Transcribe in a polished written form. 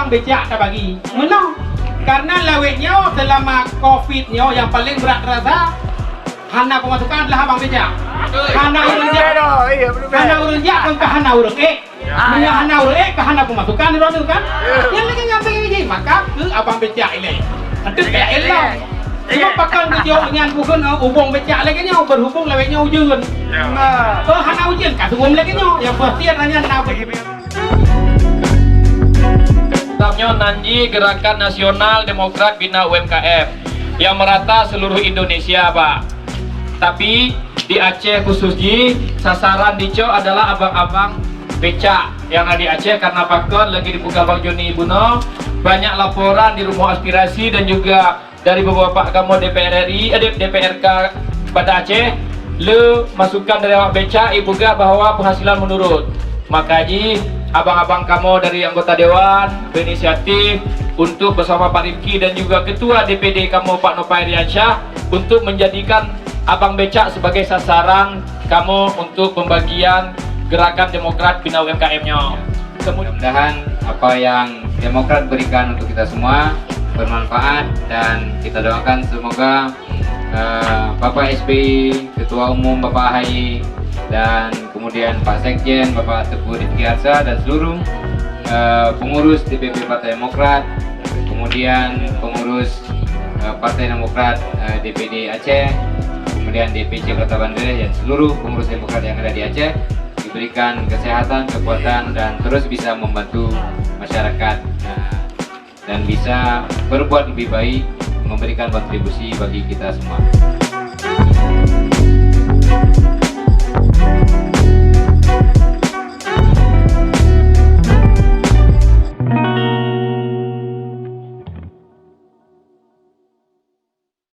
abang becak tak bagi. Mana? Karena lawetnya selama COVID-nya yang paling berat rasa hana pemasukan adalah abang becak. Hana urun jak. Hana urun jak kan ke hana urun Bila hana urun ke hana pemasukan itu kan. Yang lagi ngapain lagi? Maka ke abang becak ini. Ada tak elok. Cuma pakai video dengan bukan hubung becak lagi nya berhubung lawetnya ujian. Hana ujian kat sebelum lagi nya yang pasti hanya nak Tetapnya Nanji Gerakan Nasional Demokrat Bina UMKM yang merata seluruh Indonesia, Pak. Tapi di Aceh khususnya sasaran dico adalah abang-abang becak yang ada di Aceh karena pakon lagi dibuka Bang Joni Ibuno. Banyak laporan di rumah aspirasi dan juga dari beberapa kamu DPR RI, DPRK pada Aceh, le masukan dari awak becak ibu gak bahwa penghasilan menurun. Makanya abang-abang kamu dari anggota dewan berinisiatif untuk bersama Pak Rifki dan juga ketua DPD kamu Pak Nopai Riansyah untuk menjadikan abang becak sebagai sasaran kamu untuk pembagian gerakan Demokrat Bina UMKM-nya. Mudah-mudahan apa yang Demokrat berikan untuk kita semua bermanfaat dan kita doakan semoga Bapak SBY, Ketua Umum Bapak AHY, dan kemudian Pak Sekjen Bapak Teguh Rifki Harsha dan seluruh pengurus DPP Partai Demokrat, kemudian pengurus Partai Demokrat DPD Aceh, kemudian DPC Kota Banda dan seluruh pengurus Demokrat yang ada di Aceh diberikan kesehatan, kekuatan dan terus bisa membantu masyarakat dan bisa berbuat lebih baik, memberikan kontribusi bagi kita semua.